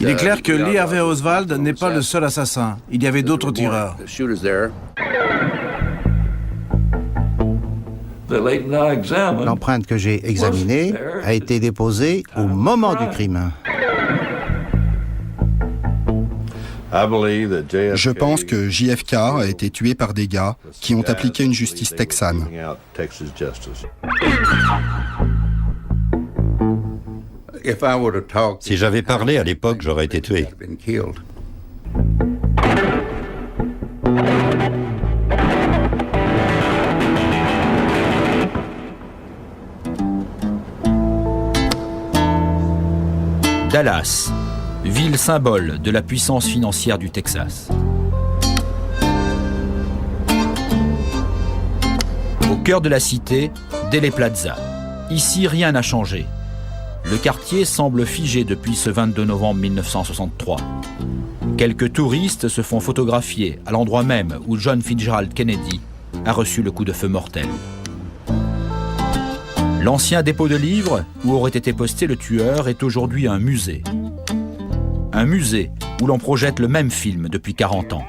Il est clair que Lee Harvey Oswald n'est pas le seul assassin. Il y avait d'autres tireurs. L'empreinte que j'ai examinée a été déposée au moment du crime. Je pense que JFK a été tué par des gars qui ont appliqué une justice texane. Si j'avais parlé à l'époque, j'aurais été tué. Dallas, ville symbole de la puissance financière du Texas. Au cœur de la cité, Dealey Plaza. Ici, rien n'a changé. Le quartier semble figé depuis ce 22 novembre 1963. Quelques touristes se font photographier à l'endroit même où John Fitzgerald Kennedy a reçu le coup de feu mortel. L'ancien dépôt de livres où aurait été posté le tueur est aujourd'hui un musée. Un musée où l'on projette le même film depuis 40 ans.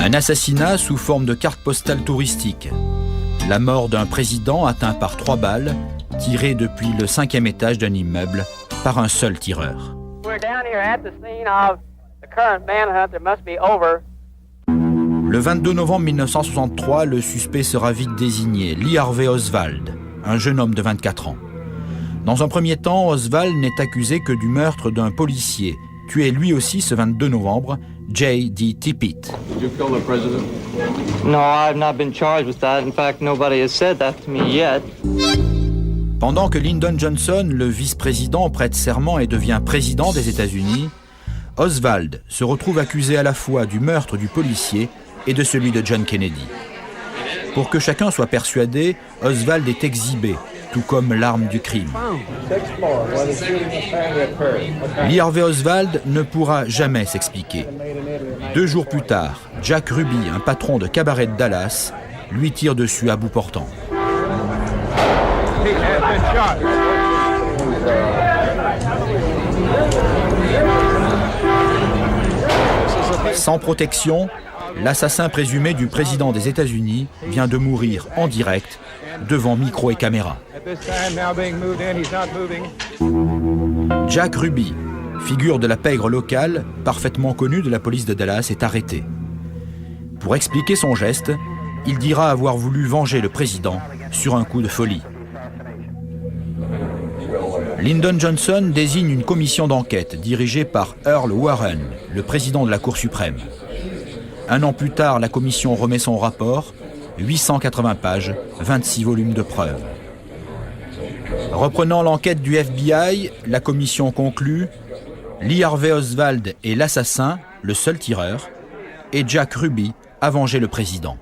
Un assassinat sous forme de carte postale touristique. La mort d'un président atteint par 3 balles, tirées depuis le 5e étage d'un immeuble par un seul tireur. Le 22 novembre 1963, le suspect sera vite désigné, Lee Harvey Oswald, un jeune homme de 24 ans. Dans un premier temps, Oswald n'est accusé que du meurtre d'un policier, tué lui aussi ce 22 novembre, J.D. Tippit. No, I've not been charged with that. In fact, nobody has said that to me yet. Pendant que Lyndon Johnson, le vice-président, prête serment et devient président des États-Unis, Oswald se retrouve accusé à la fois du meurtre du policier et de celui de John Kennedy. Pour que chacun soit persuadé, Oswald est exhibé, tout comme l'arme du crime. Lee Harvey Oswald ne pourra jamais s'expliquer. 2 jours plus tard, Jack Ruby, un patron de cabaret de Dallas, lui tire dessus à bout portant. Sans protection, l'assassin présumé du président des États-Unis vient de mourir en direct devant micro et caméra. Jack Ruby, figure de la pègre locale, parfaitement connue de la police de Dallas, est arrêté. Pour expliquer son geste, il dira avoir voulu venger le président sur un coup de folie. Lyndon Johnson désigne une commission d'enquête dirigée par Earl Warren, le président de la Cour suprême. 1 an plus tard, la commission remet son rapport, 880 pages, 26 volumes de preuves. Reprenant l'enquête du FBI, la commission conclut « Lee Harvey Oswald est l'assassin, le seul tireur, et Jack Ruby a vengé le président ».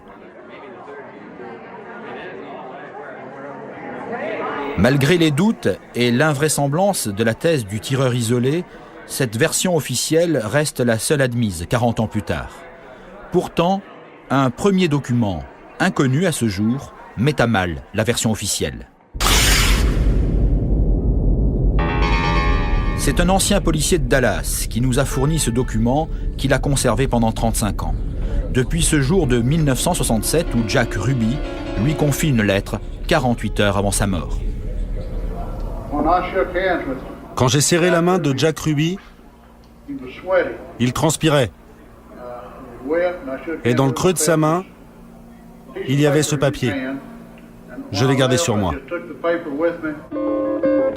Malgré les doutes et l'invraisemblance de la thèse du tireur isolé, cette version officielle reste la seule admise 40 ans plus tard. Pourtant, un premier document, inconnu à ce jour, met à mal la version officielle. C'est un ancien policier de Dallas qui nous a fourni ce document qu'il a conservé pendant 35 ans. Depuis ce jour de 1967 où Jack Ruby lui confie une lettre 48 heures avant sa mort. Quand j'ai serré la main de Jack Ruby, il transpirait. Et dans le creux de sa main, il y avait ce papier. Je l'ai gardé sur moi.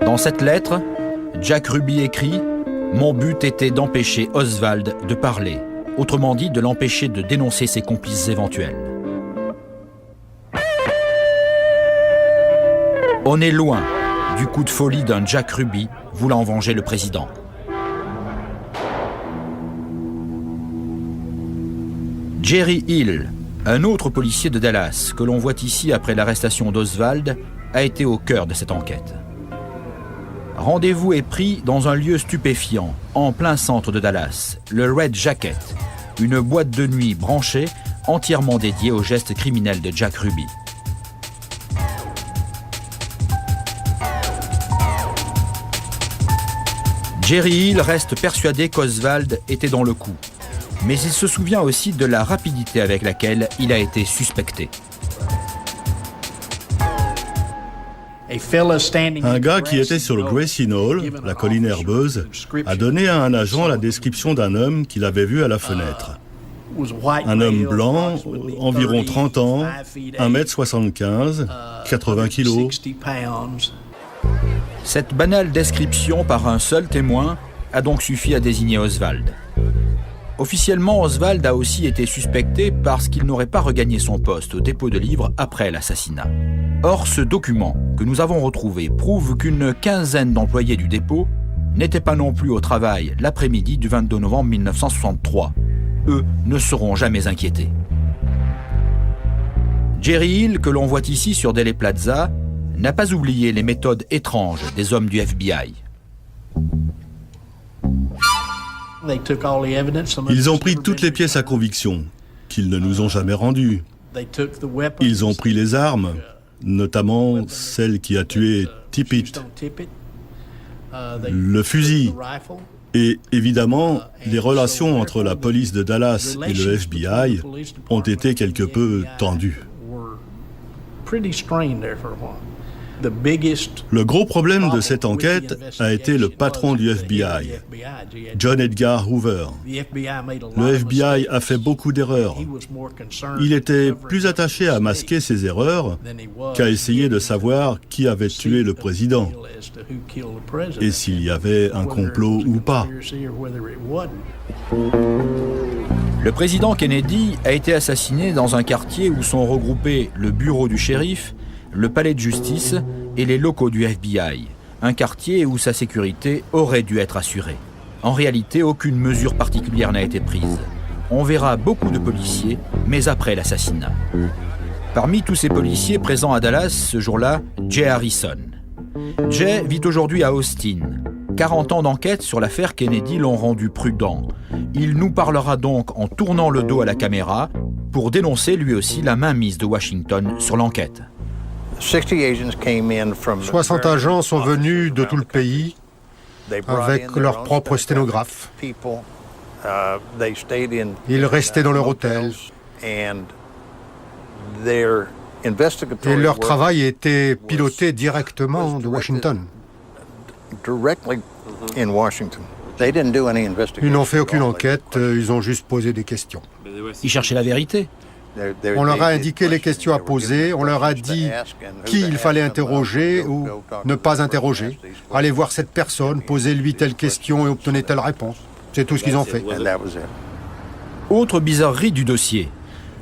Dans cette lettre, Jack Ruby écrit « Mon but était d'empêcher Oswald de parler, autrement dit de l'empêcher de dénoncer ses complices éventuels. » On est loin du coup de folie d'un Jack Ruby voulant venger le président. Jerry Hill, un autre policier de Dallas que l'on voit ici après l'arrestation d'Oswald, a été au cœur de cette enquête. Rendez-vous est pris dans un lieu stupéfiant, en plein centre de Dallas, le Red Jacket, une boîte de nuit branchée entièrement dédiée aux gestes criminels de Jack Ruby. Jerry Hill reste persuadé qu'Oswald était dans le coup. Mais il se souvient aussi de la rapidité avec laquelle il a été suspecté. Un gars qui était sur le Gracie Knoll, la colline herbeuse, a donné à un agent la description d'un homme qu'il avait vu à la fenêtre. Un homme blanc, environ 30 ans, 1m75, 80 kilos. Cette banale description par un seul témoin a donc suffi à désigner Oswald. Officiellement, Oswald a aussi été suspecté parce qu'il n'aurait pas regagné son poste au dépôt de livres après l'assassinat. Or, ce document que nous avons retrouvé prouve qu'une quinzaine d'employés du dépôt n'étaient pas non plus au travail l'après-midi du 22 novembre 1963. Eux ne seront jamais inquiétés. Jerry Hill, que l'on voit ici sur Dealey Plaza, n'a pas oublié les méthodes étranges des hommes du FBI. Ils ont pris toutes les pièces à conviction, qu'ils ne nous ont jamais rendues. Ils ont pris les armes, notamment celle qui a tué Tippit, le fusil, et évidemment, les relations entre la police de Dallas et le FBI ont été quelque peu tendues. Le gros problème de cette enquête a été le patron du FBI, John Edgar Hoover. Le FBI a fait beaucoup d'erreurs. Il était plus attaché à masquer ses erreurs qu'à essayer de savoir qui avait tué le président et s'il y avait un complot ou pas. Le président Kennedy a été assassiné dans un quartier où sont regroupés le bureau du shérif, le palais de justice et les locaux du FBI, un quartier où sa sécurité aurait dû être assurée. En réalité, aucune mesure particulière n'a été prise. On verra beaucoup de policiers, mais après l'assassinat. Parmi tous ces policiers présents à Dallas ce jour-là, Jay Harrison. Jay vit aujourd'hui à Austin. 40 ans d'enquête sur l'affaire Kennedy l'ont rendu prudent. Il nous parlera donc en tournant le dos à la caméra pour dénoncer lui aussi la mainmise de Washington sur l'enquête. 60 agents sont venus de tout le pays avec leurs propres sténographes. Ils restaient dans leur hôtel. Et leur travail était piloté directement de Washington. Ils n'ont fait aucune enquête, ils ont juste posé des questions. Ils cherchaient la vérité. On leur a indiqué les questions à poser, on leur a dit qui il fallait interroger ou ne pas interroger. Allez voir cette personne, posez-lui telle question et obtenez telle réponse. C'est tout ce qu'ils ont fait. Autre bizarrerie du dossier.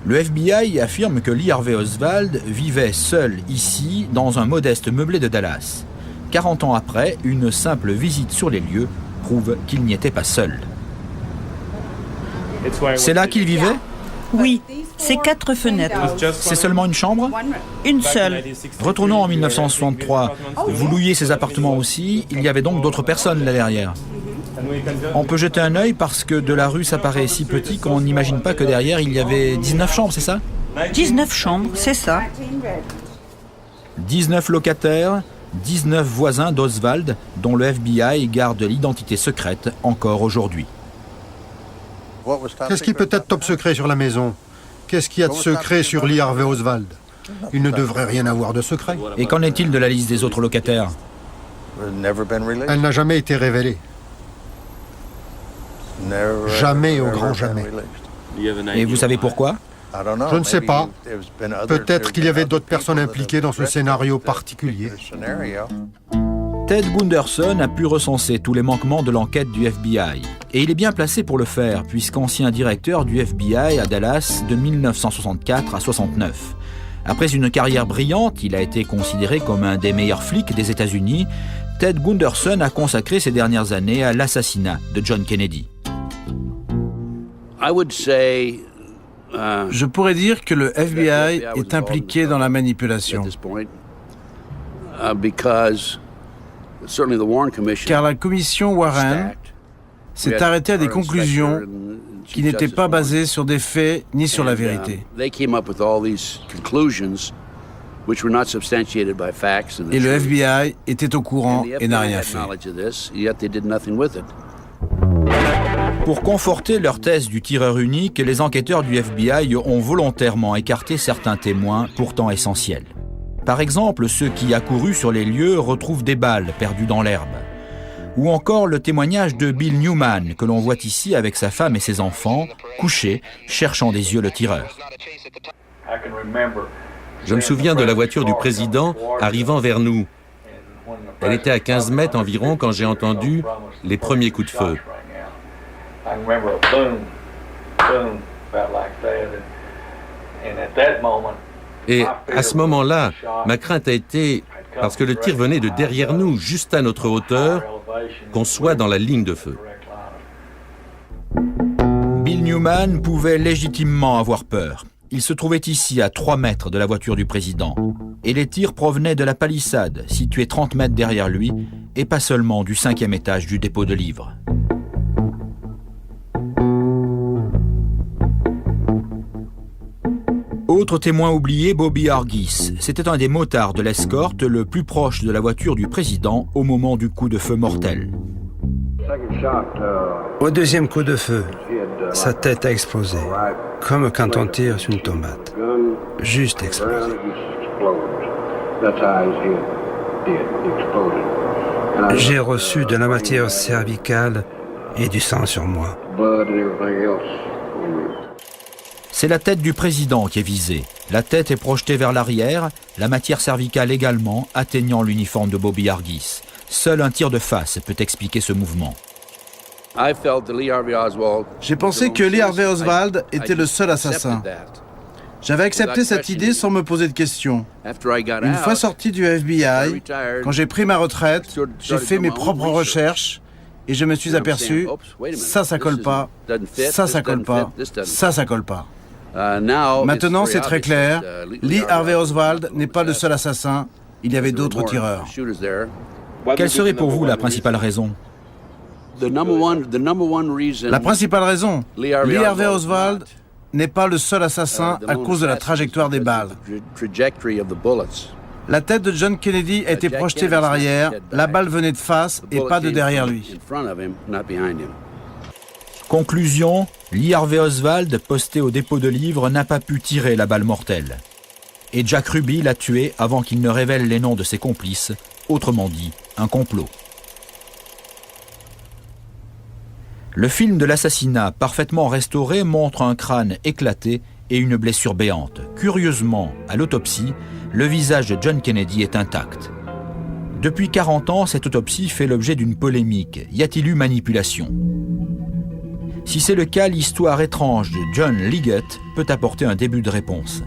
Le FBI affirme que Lee Harvey Oswald vivait seul ici, dans un modeste meublé de Dallas. 40 ans après, une simple visite sur les lieux prouve qu'il n'y était pas seul. C'est là qu'il vivait ? Oui, c'est 4 fenêtres. C'est seulement une chambre ? Une seule. Retournons en 1963. Vous louiez ces appartements aussi. Il y avait donc d'autres personnes là derrière. On peut jeter un œil parce que de la rue ça paraît si petit qu'on n'imagine pas que derrière il y avait 19 chambres, c'est ça ? 19 chambres, c'est ça. 19 locataires, 19 voisins d'Oswald dont le FBI garde l'identité secrète encore aujourd'hui. Qu'est-ce qui peut être top secret sur la maison? Qu'est-ce qu'il y a de secret sur Lee Harvey Oswald? Il ne devrait rien avoir de secret. Et qu'en est-il de la liste des autres locataires? Elle n'a jamais été révélée. Jamais au grand jamais. Et vous savez pourquoi? Je ne sais pas. Peut-être qu'il y avait d'autres personnes impliquées dans ce scénario particulier. Ted Gunderson a pu recenser tous les manquements de l'enquête du FBI. Et il est bien placé pour le faire, puisqu'ancien directeur du FBI à Dallas de 1964 à 69. Après une carrière brillante, il a été considéré comme un des meilleurs flics des États-Unis. Ted Gunderson a consacré ses dernières années à l'assassinat de John Kennedy. Je pourrais dire que le FBI est impliqué dans la manipulation. Car la commission Warren s'est arrêtée à des conclusions qui n'étaient pas basées sur des faits ni sur la vérité. Et le FBI était au courant et n'a rien fait. Pour conforter leur thèse du tireur unique, les enquêteurs du FBI ont volontairement écarté certains témoins pourtant essentiels. Par exemple, ceux qui, accourus sur les lieux, retrouvent des balles perdues dans l'herbe. Ou encore le témoignage de Bill Newman, que l'on voit ici avec sa femme et ses enfants, couchés, cherchant des yeux le tireur. Je me souviens de la voiture du président arrivant vers nous. Elle était à 15 mètres environ quand j'ai entendu les premiers coups de feu. Et à ce moment-là, ma crainte a été, parce que le tir venait de derrière nous, juste à notre hauteur, qu'on soit dans la ligne de feu. Bill Newman pouvait légitimement avoir peur. Il se trouvait ici, à 3 mètres de la voiture du président. Et les tirs provenaient de la palissade, située 30 mètres derrière lui, et pas seulement du 5e étage du dépôt de livres. Autre témoin oublié, Bobby Hargis. C'était un des motards de l'escorte le plus proche de la voiture du président au moment du coup de feu mortel. Au deuxième coup de feu, sa tête a explosé, comme quand on tire sur une tomate. Juste explosé. J'ai reçu de la matière cervicale et du sang sur moi. C'est la tête du président qui est visée. La tête est projetée vers l'arrière, la matière cervicale également, atteignant l'uniforme de Bobby Hargis. Seul un tir de face peut expliquer ce mouvement. J'ai pensé que Lee Harvey Oswald était le seul assassin. J'avais accepté cette idée sans me poser de questions. Une fois sorti du FBI, quand j'ai pris ma retraite, j'ai fait mes propres recherches et je me suis aperçu, ça colle pas, ça colle pas, ça colle pas. Maintenant, c'est très clair, Lee Harvey Oswald n'est pas le seul assassin, il y avait d'autres tireurs. Quelle serait pour vous la principale raison ? La principale raison, Lee Harvey Oswald n'est pas le seul assassin à cause de la trajectoire des balles. La tête de John Kennedy a été projetée vers l'arrière, la balle venait de face et pas de derrière lui. Conclusion, Lee Harvey Oswald, posté au dépôt de livres, n'a pas pu tirer la balle mortelle. Et Jack Ruby l'a tué avant qu'il ne révèle les noms de ses complices, autrement dit, un complot. Le film de l'assassinat, parfaitement restauré, montre un crâne éclaté et une blessure béante. Curieusement, à l'autopsie, le visage de John Kennedy est intact. Depuis 40 ans, cette autopsie fait l'objet d'une polémique. Y a-t-il eu manipulation ? Si c'est le cas, l'histoire étrange de John Liggett peut apporter un début de réponse.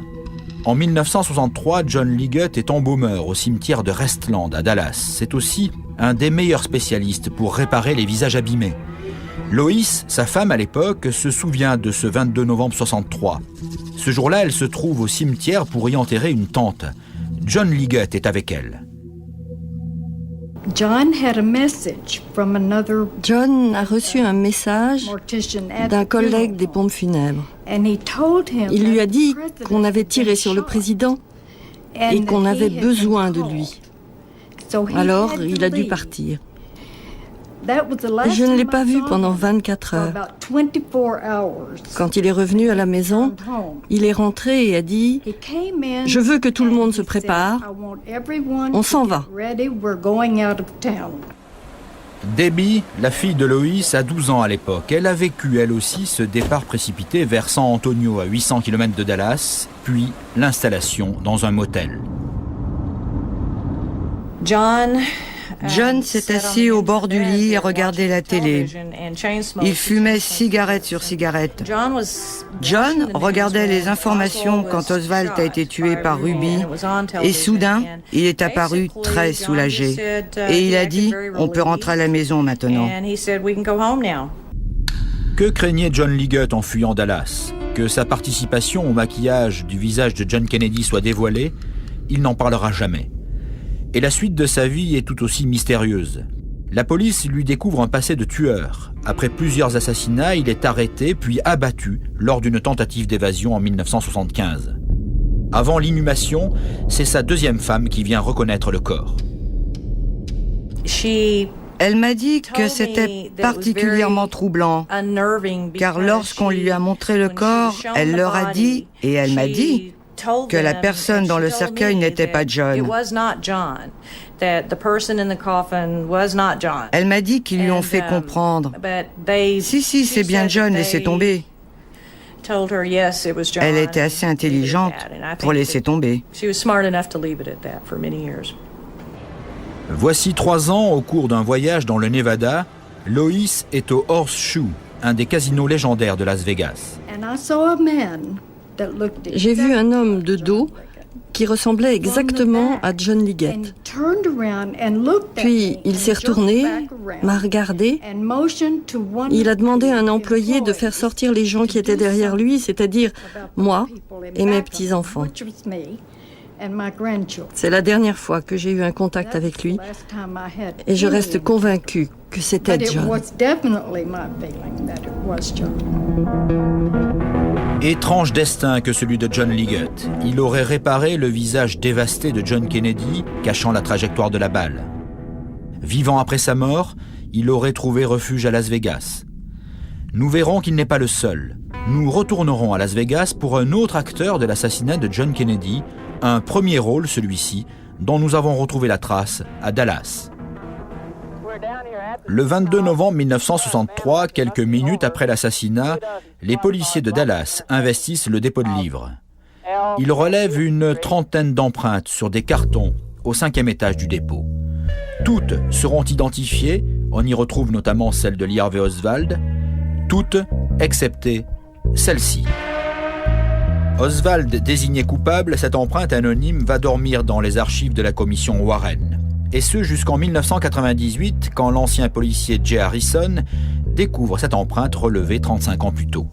En 1963, John Liggett est embaumeur au cimetière de Restland à Dallas. C'est aussi un des meilleurs spécialistes pour réparer les visages abîmés. Lois, sa femme à l'époque, se souvient de ce 22 novembre 63. Ce jour-là, elle se trouve au cimetière pour y enterrer une tante. John Liggett est avec elle. John a reçu un message d'un collègue des pompes funèbres. Il lui a dit qu'on avait tiré sur le président et qu'on avait besoin de lui. Alors, il a dû partir. Je ne l'ai pas vu pendant 24 heures. Quand il est revenu à la maison, il est rentré et a dit « Je veux que tout le monde se prépare. On s'en va. » Debbie, la fille de Lois, a 12 ans à l'époque. Elle a vécu, elle aussi, ce départ précipité vers San Antonio, à 800 km de Dallas, puis l'installation dans un motel. John s'est assis au bord du lit et regardait la télé. Il fumait cigarette sur cigarette. John regardait les informations quand Oswald a été tué par Ruby et soudain, il est apparu très soulagé. Et il a dit « On peut rentrer à la maison maintenant ». Que craignait John Liggett en fuyant Dallas ? Que sa participation au maquillage du visage de John Kennedy soit dévoilée ? Il n'en parlera jamais. Et la suite de sa vie est tout aussi mystérieuse. La police lui découvre un passé de tueur. Après plusieurs assassinats, il est arrêté puis abattu lors d'une tentative d'évasion en 1975. Avant l'inhumation, c'est sa deuxième femme qui vient reconnaître le corps. Elle m'a dit que c'était particulièrement troublant, car lorsqu'on lui a montré le corps, elle leur a dit, et elle m'a dit, que la personne dans le cercueil n'était pas John. Elle m'a dit qu'ils lui ont fait comprendre. Si, c'est bien John, laissez tomber. Elle était assez intelligente pour laisser tomber. Voici 3 ans, au cours d'un voyage dans le Nevada, Lois est au Horseshoe, un des casinos légendaires de Las Vegas. J'ai vu un homme de dos qui ressemblait exactement à John Liggett. Puis il s'est retourné, m'a regardé. Il a demandé à un employé de faire sortir les gens qui étaient derrière lui, c'est-à-dire moi et mes petits-enfants. C'est la dernière fois que j'ai eu un contact avec lui et je reste convaincue que c'était John. Étrange destin que celui de John Liggett. Il aurait réparé le visage dévasté de John Kennedy, cachant la trajectoire de la balle. Vivant après sa mort, il aurait trouvé refuge à Las Vegas. Nous verrons qu'il n'est pas le seul. Nous retournerons à Las Vegas pour un autre acteur de l'assassinat de John Kennedy, un premier rôle, celui-ci, dont nous avons retrouvé la trace à Dallas. Le 22 novembre 1963, quelques minutes après l'assassinat, les policiers de Dallas investissent le dépôt de livres. Ils relèvent une 30aine d'empreintes sur des cartons au 5e étage du dépôt. Toutes seront identifiées, on y retrouve notamment celle de Lee Harvey Oswald, toutes excepté celle-ci. Oswald désigné coupable, cette empreinte anonyme va dormir dans les archives de la commission Warren. Et ce jusqu'en 1998, quand l'ancien policier Jay Harrison découvre cette empreinte relevée 35 ans plus tôt.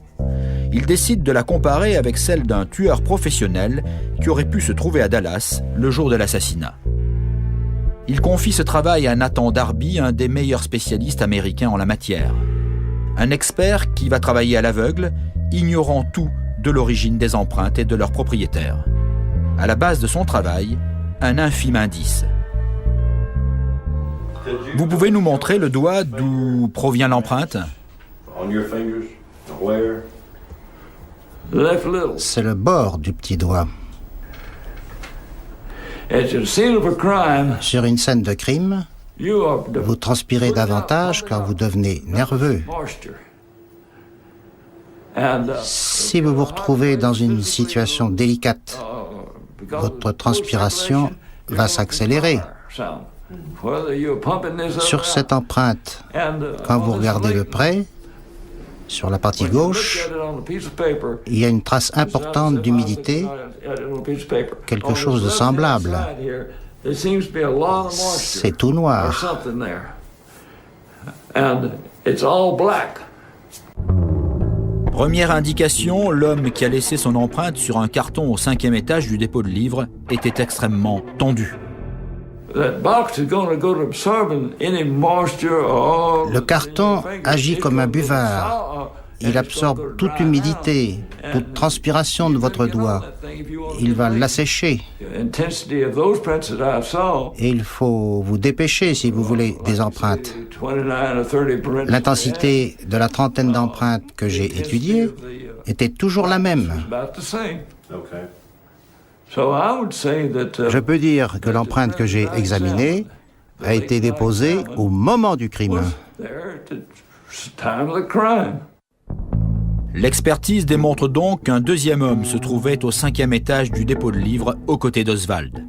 Il décide de la comparer avec celle d'un tueur professionnel qui aurait pu se trouver à Dallas le jour de l'assassinat. Il confie ce travail à Nathan Darby, un des meilleurs spécialistes américains en la matière. Un expert qui va travailler à l'aveugle, ignorant tout de l'origine des empreintes et de leurs propriétaires. À la base de son travail, un infime indice. Vous pouvez nous montrer le doigt d'où provient l'empreinte? C'est le bord du petit doigt. Sur une scène de crime, vous transpirez davantage car vous devenez nerveux. Si vous vous retrouvez dans une situation délicate, votre transpiration va s'accélérer. Sur cette empreinte, quand vous regardez de près, sur la partie gauche, il y a une trace importante d'humidité, quelque chose de semblable. C'est tout noir. Première indication, l'homme qui a laissé son empreinte sur un carton au 5e étage du dépôt de livres était extrêmement tendu. Le carton agit comme un buvard. Il absorbe toute humidité, toute transpiration de votre doigt. Il va l'assécher. Et il faut vous dépêcher si vous voulez des empreintes. L'intensité de la 30aine d'empreintes que j'ai étudiées était toujours la même. Je peux dire que l'empreinte que j'ai examinée a été déposée au moment du crime. L'expertise démontre donc qu'un deuxième homme se trouvait au 5e étage du dépôt de livres aux côtés d'Oswald.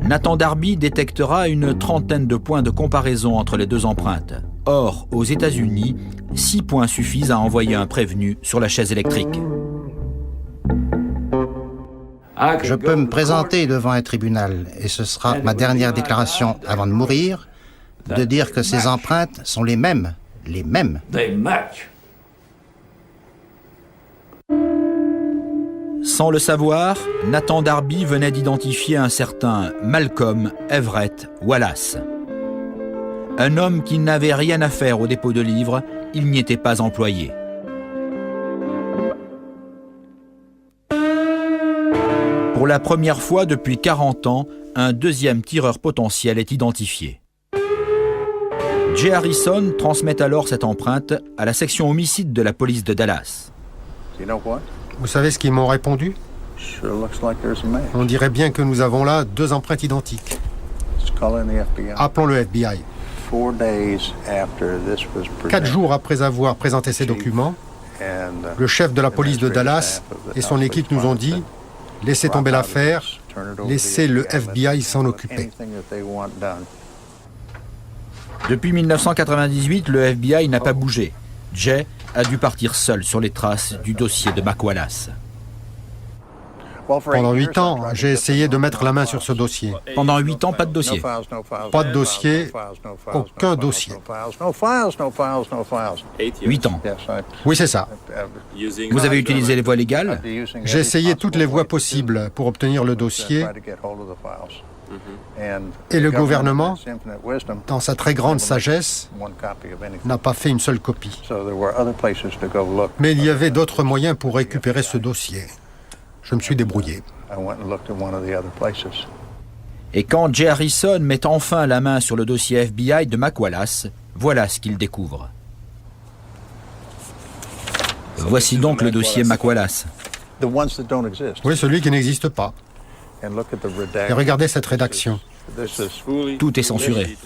Nathan Darby détectera une 30aine de points de comparaison entre les deux empreintes. Or, aux États-Unis, 6 points suffisent à envoyer un prévenu sur la chaise électrique. Je peux me présenter devant un tribunal, et ce sera ma dernière déclaration avant de mourir, de dire que ces empreintes sont les mêmes. Les mêmes. Sans le savoir, Nathan Darby venait d'identifier un certain Malcolm Everett Wallace. Un homme qui n'avait rien à faire au dépôt de livres, il n'y était pas employé. Pour la première fois depuis 40 ans, un deuxième tireur potentiel est identifié. Jay Harrison transmet alors cette empreinte à la section homicide de la police de Dallas. Vous savez ce qu'ils m'ont répondu? On dirait bien que nous avons là 2 empreintes identiques. Appelons le FBI. 4 jours après avoir présenté ces documents, le chef de la police de Dallas et son équipe nous ont dit « Laissez tomber l'affaire, laissez le FBI s'en occuper ». Depuis 1998, le FBI n'a pas bougé. Jay a dû partir seul sur les traces du dossier de Mac Wallace. Pendant 8 ans, j'ai essayé de mettre la main sur ce dossier. Pendant 8 ans, pas de dossier. Pas de dossier, aucun dossier. 8 ans. Oui, c'est ça. Vous avez utilisé les voies légales? J'ai essayé toutes les voies possibles pour obtenir le dossier. Et le gouvernement, dans sa très grande sagesse, n'a pas fait une seule copie. Mais il y avait d'autres moyens pour récupérer ce dossier. Je me suis débrouillé. Et quand Jay Harrison met enfin la main sur le dossier FBI de Mac Wallace, voilà ce qu'il découvre. Voici donc le dossier Mac Wallace. Oui, celui qui n'existe pas. Et regardez cette rédaction. Tout est censuré.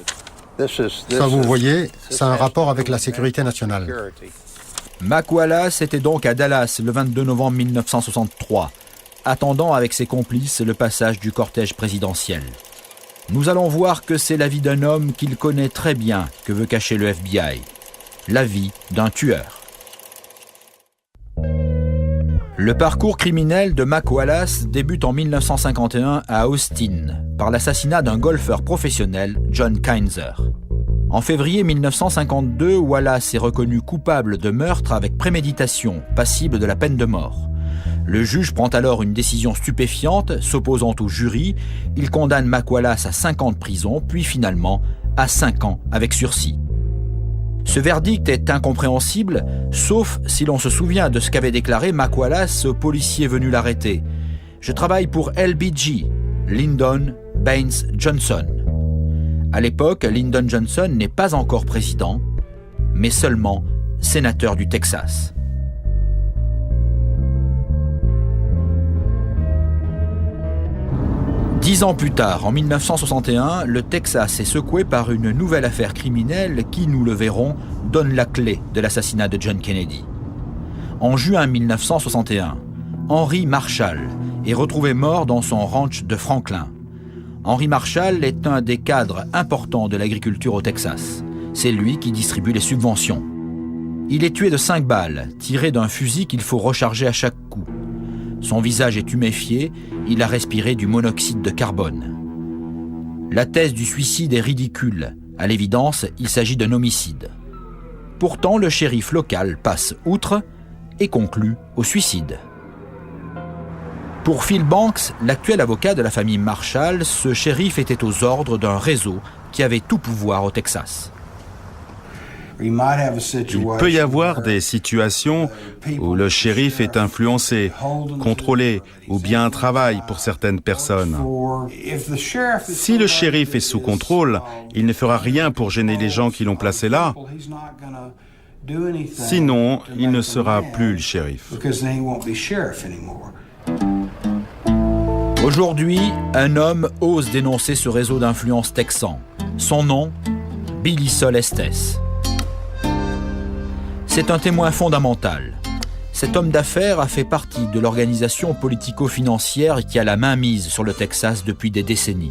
Ça, vous voyez, c'est un rapport avec la sécurité nationale. Mac Wallace était donc à Dallas le 22 novembre 1963, attendant avec ses complices le passage du cortège présidentiel. Nous allons voir que c'est la vie d'un homme qu'il connaît très bien que veut cacher le FBI. La vie d'un tueur. Le parcours criminel de Mac Wallace débute en 1951 à Austin par l'assassinat d'un golfeur professionnel, John Kinzer. En février 1952, Wallace est reconnu coupable de meurtre avec préméditation, passible de la peine de mort. Le juge prend alors une décision stupéfiante, s'opposant au jury. Il condamne Mac Wallace à 5 ans de prison, puis finalement à 5 ans avec sursis. Ce verdict est incompréhensible, sauf si l'on se souvient de ce qu'avait déclaré Mac Wallace au policier venu l'arrêter. « Je travaille pour LBJ, Lyndon Baines Johnson. » À l'époque, Lyndon Johnson n'est pas encore président, mais seulement sénateur du Texas. Dix ans plus tard, en 1961, le Texas est secoué par une nouvelle affaire criminelle qui, nous le verrons, donne la clé de l'assassinat de John Kennedy. En juin 1961, Henry Marshall est retrouvé mort dans son ranch de Franklin. Henry Marshall est un des cadres importants de l'agriculture au Texas. C'est lui qui distribue les subventions. Il est tué de 5 balles, tirées d'un fusil qu'il faut recharger à chaque coup. Son visage est tuméfié, il a respiré du monoxyde de carbone. La thèse du suicide est ridicule. À l'évidence, il s'agit d'un homicide. Pourtant, le shérif local passe outre et conclut au suicide. Pour Phil Banks, l'actuel avocat de la famille Marshall, ce shérif était aux ordres d'un réseau qui avait tout pouvoir au Texas. Il peut y avoir des situations où le shérif est influencé, contrôlé ou bien travaille pour certaines personnes. Si le shérif est sous contrôle, il ne fera rien pour gêner les gens qui l'ont placé là. Sinon, il ne sera plus le shérif. Aujourd'hui, un homme ose dénoncer ce réseau d'influence texan. Son nom, Billy Sol Estes. C'est un témoin fondamental. Cet homme d'affaires a fait partie de l'organisation politico-financière qui a la main mise sur le Texas depuis des décennies.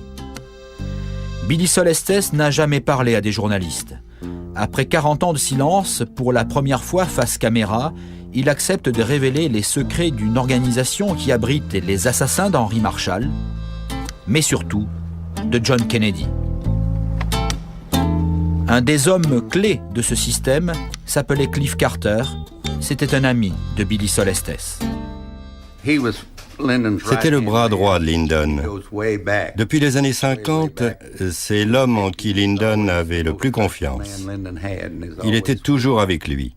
Billy Sol Estes n'a jamais parlé à des journalistes. Après 40 ans de silence, pour la première fois face caméra, il accepte de révéler les secrets d'une organisation qui abrite les assassins d'Henry Marshall, mais surtout de John Kennedy. Un des hommes clés de ce système s'appelait Cliff Carter. C'était un ami de Billy Sol Estes. C'était le bras droit de Lyndon. Depuis les années 50, c'est l'homme en qui Lyndon avait le plus confiance. Il était toujours avec lui.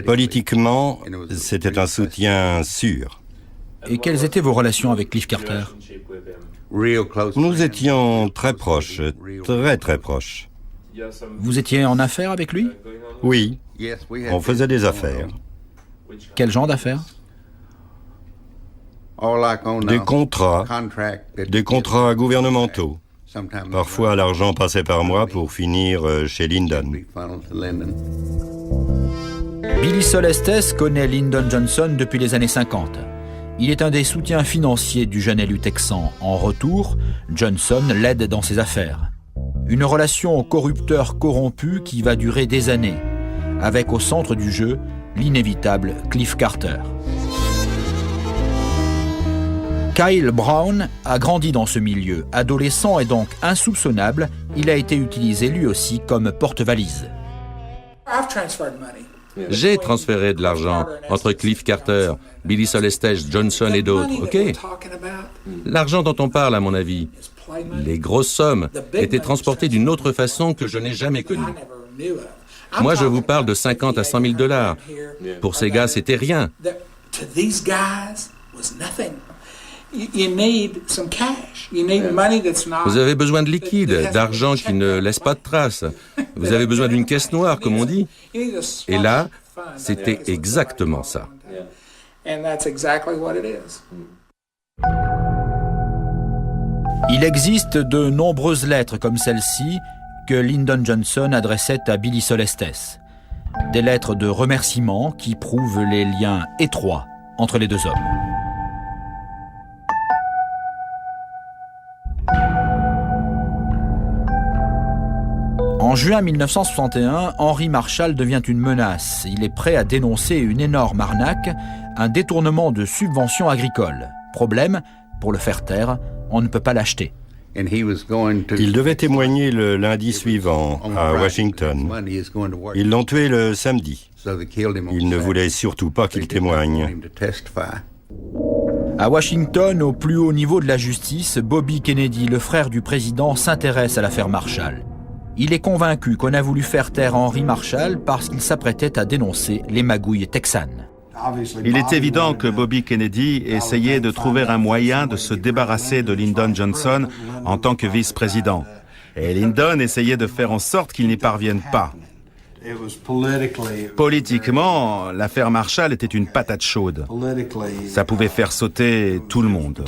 Politiquement, c'était un soutien sûr. Et quelles étaient vos relations avec Cliff Carter? Nous étions très proches, très très proches. Vous étiez en affaires avec lui? Oui, on faisait des affaires. Quel genre d'affaires? Des contrats gouvernementaux. Parfois, l'argent passait par moi pour finir chez Lyndon. Billy Solestes connaît Lyndon Johnson depuis les années 50. Il est un des soutiens financiers du jeune élu texan. En retour, Johnson l'aide dans ses affaires. Une relation au corrupteur corrompu qui va durer des années, avec au centre du jeu l'inévitable Cliff Carter. Kyle Brown a grandi dans ce milieu. Adolescent et donc insoupçonnable, il a été utilisé lui aussi comme porte-valise. J'ai transféré de l'argent entre Cliff Carter, Billy Solestes, Johnson et d'autres, ok? L'argent dont on parle, à mon avis, les grosses sommes, étaient transportées d'une autre façon que je n'ai jamais connue. Moi, je vous parle de 50 à 100 000 $. Pour ces gars, c'était rien. Vous avez besoin de liquide, d'argent qui ne laisse pas de traces. Vous avez besoin d'une caisse noire, comme on dit. Et là, c'était exactement ça. Il existe de nombreuses lettres comme celle-ci que Lyndon Johnson adressait à Billy Solestes. Des lettres de remerciement qui prouvent les liens étroits entre les deux hommes. En juin 1961, Henry Marshall devient une menace. Il est prêt à dénoncer une énorme arnaque, un détournement de subventions agricoles. Problème, pour le faire taire, on ne peut pas l'acheter. Il devait témoigner le lundi suivant à Washington. Ils l'ont tué le samedi. Ils ne voulaient surtout pas qu'il témoigne. À Washington, au plus haut niveau de la justice, Bobby Kennedy, le frère du président, s'intéresse à l'affaire Marshall. Il est convaincu qu'on a voulu faire taire Henry Marshall parce qu'il s'apprêtait à dénoncer les magouilles texanes. Il est évident que Bobby Kennedy essayait de trouver un moyen de se débarrasser de Lyndon Johnson en tant que vice-président. Et Lyndon essayait de faire en sorte qu'il n'y parvienne pas. Politiquement, l'affaire Marshall était une patate chaude. Ça pouvait faire sauter tout le monde.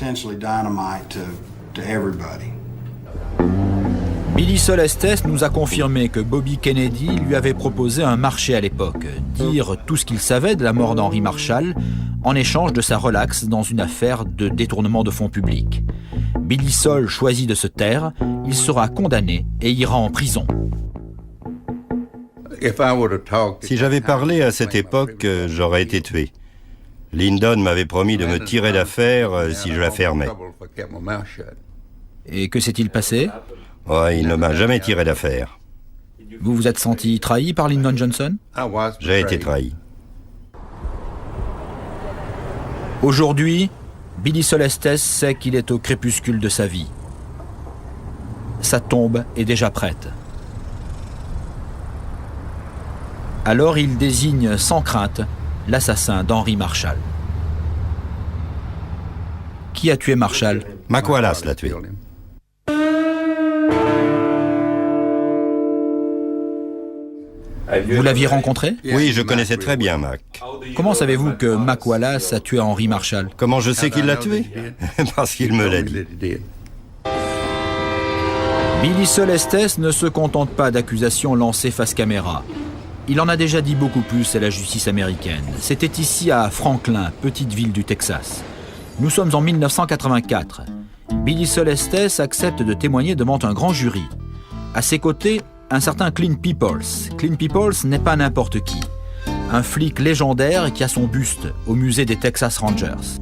Billy Solestes nous a confirmé que Bobby Kennedy lui avait proposé un marché à l'époque, dire tout ce qu'il savait de la mort d'Henry Marshall en échange de sa relaxe dans une affaire de détournement de fonds publics. Billy Sol choisit de se taire, il sera condamné et ira en prison. Si j'avais parlé à cette époque, j'aurais été tué. Lyndon m'avait promis de me tirer d'affaire si je la fermais. Et que s'est-il passé ? Ouais, il ne m'a jamais tiré d'affaire. Vous vous êtes senti trahi par Lyndon Johnson ? J'ai été trahi. Aujourd'hui, Billy Solestes sait qu'il est au crépuscule de sa vie. Sa tombe est déjà prête. Alors il désigne sans crainte l'assassin d'Henry Marshall. Qui a tué Marshall ? Mac Wallace l'a tué. Vous l'aviez rencontré ? Oui, je connaissais très bien Mac. Comment savez-vous que Mac Wallace a tué Henry Marshall ? Comment je sais qu'il l'a tué ? Parce qu'il me l'a dit. Billy Solestes ne se contente pas d'accusations lancées face caméra. Il en a déjà dit beaucoup plus à la justice américaine. C'était ici à Franklin, petite ville du Texas. Nous sommes en 1984. Billy Solestes accepte de témoigner devant un grand jury. À ses côtés, un certain Clint Peoples. Clint Peoples n'est pas n'importe qui. Un flic légendaire qui a son buste au musée des Texas Rangers.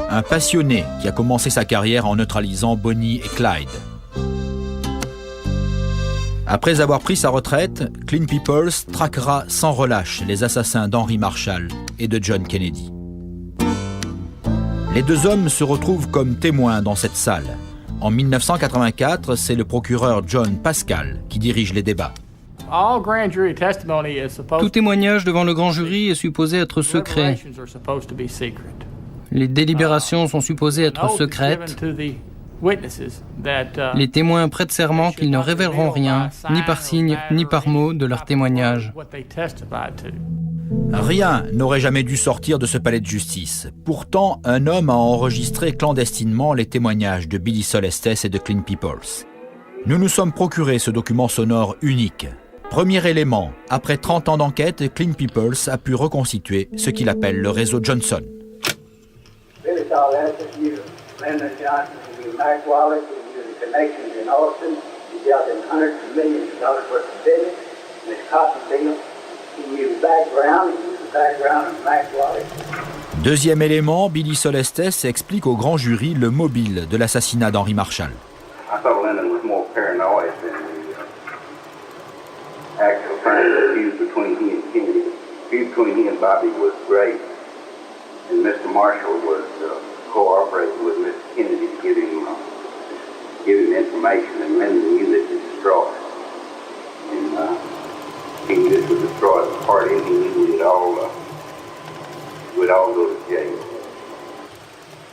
Un passionné qui a commencé sa carrière en neutralisant Bonnie et Clyde. Après avoir pris sa retraite, Clint Peoples traquera sans relâche les assassins d'Henry Marshall et de John Kennedy. Les deux hommes se retrouvent comme témoins dans cette salle. En 1984, c'est le procureur John Pascal qui dirige les débats. Tout témoignage devant le grand jury est supposé être secret. Les délibérations sont supposées être secrètes. Les témoins prêtent serment qu'ils ne révéleront rien, ni par signe, ni par mot, de leur témoignage. Rien n'aurait jamais dû sortir de ce palais de justice. Pourtant, un homme a enregistré clandestinement les témoignages de Billy Solestes et de Clint Peoples. Nous nous sommes procuré ce document sonore unique. Premier élément, après 30 ans d'enquête, Clint Peoples a pu reconstituer ce qu'il appelle le réseau Johnson. Deuxième élément, Billy Solestes explique au grand jury le mobile de l'assassinat d'Henry Marshall. And Mr. Marshall was cooperating with Mr. Kennedy to give him information, and Lyndon knew this was destroyed. And he knew this was destroyed the party, and he knew we'd all go to jail.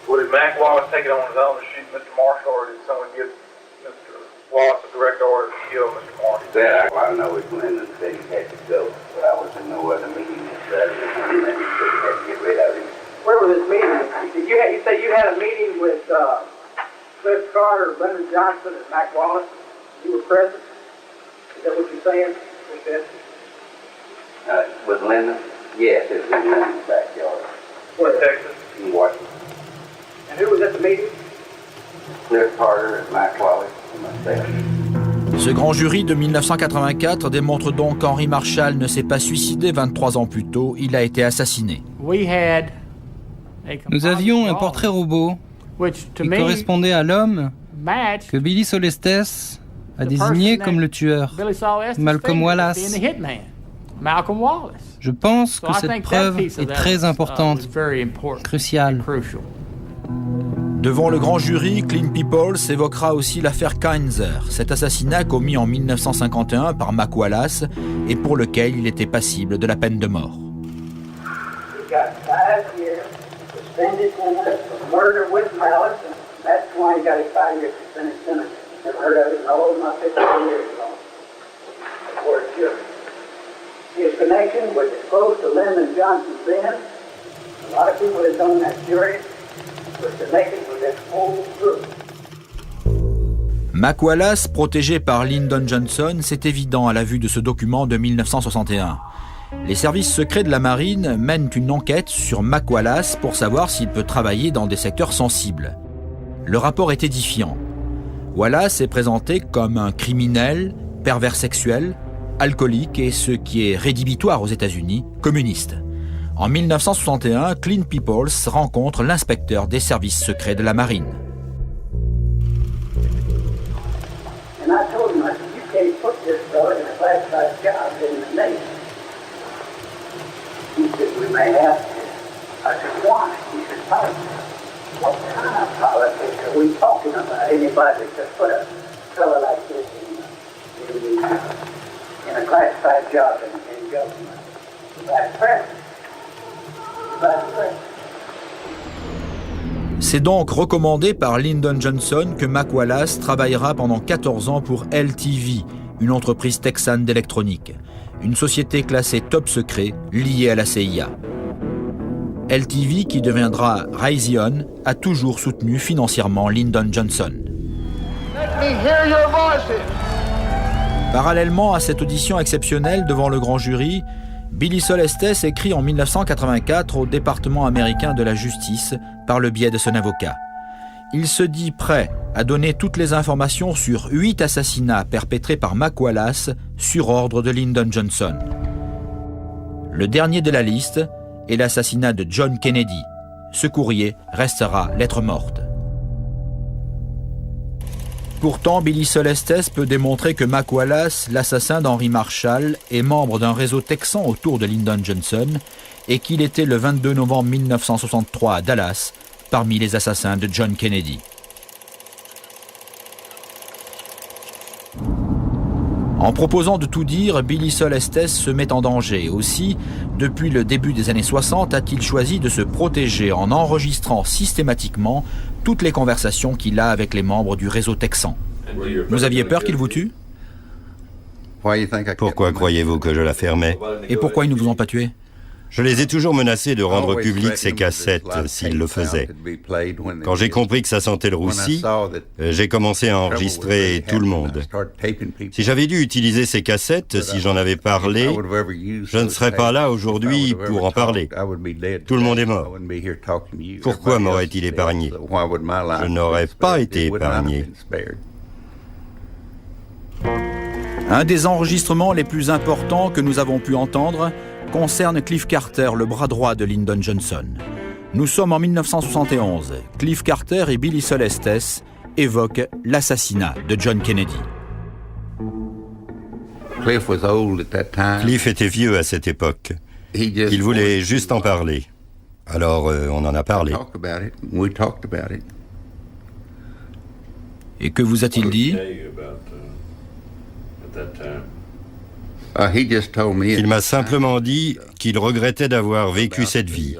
Did Mac Wallace take it on his own to shoot Mr. Marshall, or did someone give Mr. Wallace a direct order to kill Mr. Marshall? That I know is Lyndon said he had to go, but I was in no other meeting that Saturday, and Lyndon said he had to get rid of him. Where was this meeting? You say you had a meeting with Cliff Carter, Lyndon Johnson, and Mac Wallace. You were present. Is that what you're saying? With Lyndon? Yes, it was in Lyndon's backyard. Where, Texas? In Washington. And who was at the meeting? Cliff Carter, and Mac Wallace, and myself. Ce grand jury de 1984 démontre donc qu'Henry Marshall ne s'est pas suicidé 23 ans plus tôt, il a été assassiné. Nous avions un portrait robot qui correspondait à l'homme que Billy Solestes a désigné comme le tueur, Malcolm Wallace. Je pense que cette preuve est très importante, cruciale. Devant le grand jury, Clint Peoples évoquera aussi l'affaire Kinzer, cet assassinat commis en 1951 par Mac Wallace et pour lequel il était passible de la peine de mort. Suspended for murder with malice, and that's why he got a 5-year suspended sentence. Never heard of it in all of my 15 years long. For a jury. His connection was as close to Lyndon Johnson's then. A lot of people that on that jury was connected with this whole group. Mac Wallace, protégé par Lyndon Johnson, c'est évident à la vue de ce document de 1961. Les services secrets de la marine mènent une enquête sur Mac Wallace pour savoir s'il peut travailler dans des secteurs sensibles. Le rapport est édifiant. Wallace est présenté comme un criminel, pervers sexuel, alcoolique et, ce qui est rédhibitoire aux États-Unis, communiste. En 1961, Clint Peoples rencontre l'inspecteur des services secrets de la marine. He said, we may have to. I said, why? He said, politics. What kind of politics are we talking about? Anybody that could put a fellow like this in a classified job in government? Vice President. Vice President. C'est donc recommandé par Lyndon Johnson que Mac Wallace travaillera pendant 14 ans pour LTV, une entreprise texane d'électronique. Une société classée top secret liée à la CIA. LTV, qui deviendra Raytheon, a toujours soutenu financièrement Lyndon Johnson. Parallèlement à cette audition exceptionnelle devant le grand jury, Billy Solestes écrit en 1984 au département américain de la justice par le biais de son avocat. Il se dit prêt à donner toutes les informations sur 8 assassinats perpétrés par Mac Wallace sur ordre de Lyndon Johnson. Le dernier de la liste est l'assassinat de John Kennedy. Ce courrier restera lettre morte. Pourtant, Billy Solestes peut démontrer que Mac Wallace, l'assassin d'Henry Marshall, est membre d'un réseau texan autour de Lyndon Johnson et qu'il était le 22 novembre 1963 à Dallas parmi les assassins de John Kennedy. En proposant de tout dire, Billy Solestes se met en danger. Aussi, depuis le début des années 60, a-t-il choisi de se protéger en enregistrant systématiquement toutes les conversations qu'il a avec les membres du réseau texan. Vous aviez peur qu'il vous tue? Pourquoi croyez-vous que je la fermais? Et pourquoi ils ne vous ont pas tué? Je les ai toujours menacés de rendre publiques ces cassettes s'ils le faisaient. Quand j'ai compris que ça sentait le roussi, j'ai commencé à enregistrer tout le monde. Si j'avais dû utiliser ces cassettes, si j'en avais parlé, je ne serais pas là aujourd'hui pour en parler. Tout le monde est mort. Pourquoi m'aurait-il épargné? Je n'aurais pas été épargné. Un des enregistrements les plus importants que nous avons pu entendre concerne Cliff Carter, le bras droit de Lyndon Johnson. Nous sommes en 1971. Cliff Carter et Billy Solestes évoquent l'assassinat de John Kennedy. Cliff était vieux à cette époque. Il voulait juste en parler. Alors on en a parlé. Et que vous a-t-il dit? Il m'a simplement dit qu'il regrettait d'avoir vécu cette vie.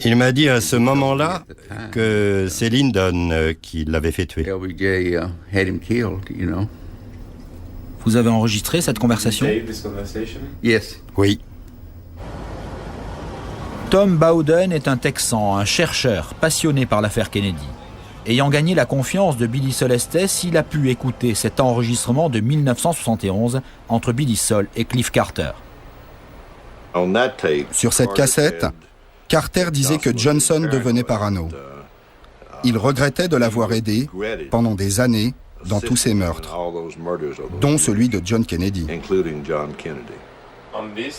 Il m'a dit à ce moment-là que c'est Lyndon qui l'avait fait tuer. Vous avez enregistré cette conversation? Oui. Tom Bowden est un Texan, un chercheur passionné par l'affaire Kennedy. Ayant gagné la confiance de Billy Solestes, il a pu écouter cet enregistrement de 1971 entre Billy Sol et Cliff Carter. Sur cette cassette, Carter disait que Johnson devenait parano. Il regrettait de l'avoir aidé pendant des années dans tous ces meurtres, dont celui de John Kennedy.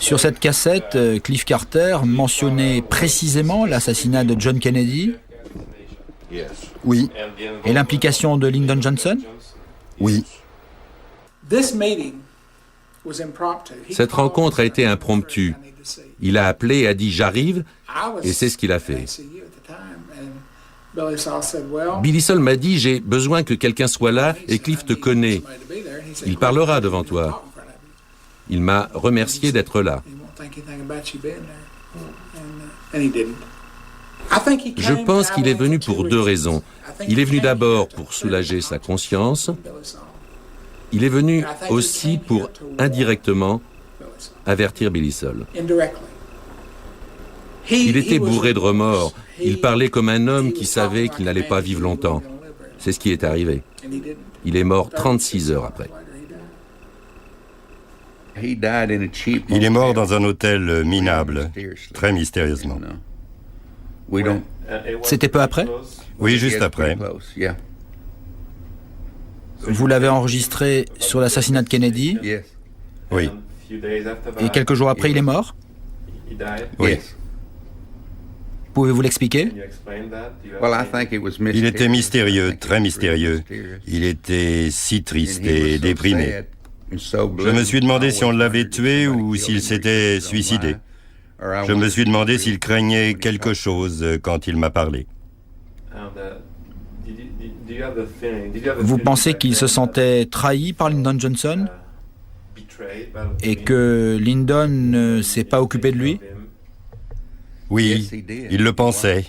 Sur cette cassette, Cliff Carter mentionnait précisément l'assassinat de John Kennedy? Oui. Et l'implication de Lyndon Johnson? Oui. Cette rencontre a été impromptue. Il a appelé et a dit « j'arrive » et c'est ce qu'il a fait. Billy Sol m'a dit « j'ai besoin que quelqu'un soit là et Cliff te connaît. Il parlera devant toi. » Il m'a remercié d'être là. Je pense qu'il est venu pour deux raisons. Il est venu d'abord pour soulager sa conscience. Il est venu aussi pour, indirectement, avertir Billy Sol. Il était bourré de remords. Il parlait comme un homme qui savait qu'il n'allait pas vivre longtemps. C'est ce qui est arrivé. Il est mort 36 heures après. Il est mort dans un hôtel minable, très mystérieusement. C'était peu après? Oui, juste après. Vous l'avez enregistré sur l'assassinat de Kennedy? Oui. Et quelques jours après, il est mort? Oui. Pouvez-vous l'expliquer? Il était mystérieux, très mystérieux. Il était si triste et déprimé. Je me suis demandé si on l'avait tué ou s'il s'était suicidé. Je me suis demandé s'il craignait quelque chose quand il m'a parlé. Vous pensez qu'il se sentait trahi par Lyndon Johnson? Et que Lyndon ne s'est pas occupé de lui? Oui, il le pensait.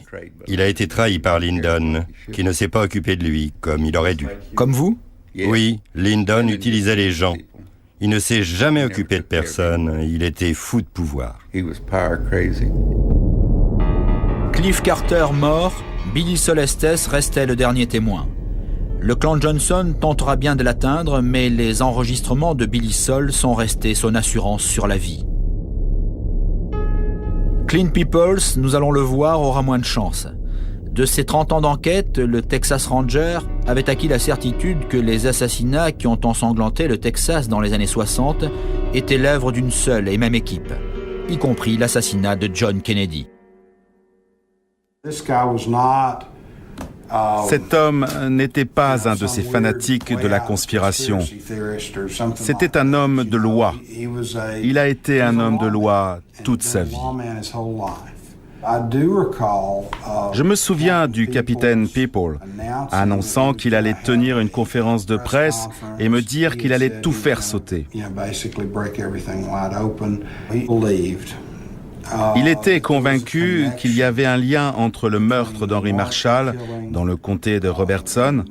Il a été trahi par Lyndon, qui ne s'est pas occupé de lui comme il aurait dû. Comme vous? Oui, Lyndon utilisait les gens. Il ne s'est jamais occupé de personne. Il était fou de pouvoir. Cliff Carter mort, Billy Solestes restait le dernier témoin. Le clan Johnson tentera bien de l'atteindre, mais les enregistrements de Billy Sol sont restés son assurance sur la vie. Clint Peoples, nous allons le voir, aura moins de chance. De ses 30 ans d'enquête, le Texas Ranger avait acquis la certitude que les assassinats qui ont ensanglanté le Texas dans les années 60 étaient l'œuvre d'une seule et même équipe, y compris l'assassinat de John Kennedy. Cet homme n'était pas un de ces fanatiques de la conspiration. C'était un homme de loi. Il a été un homme de loi toute sa vie. Je me souviens du capitaine People annonçant qu'il allait tenir une conférence de presse et me dire qu'il allait tout faire sauter. Il était convaincu qu'il y avait un lien entre le meurtre d'Henry Marshall dans le comté de Robertson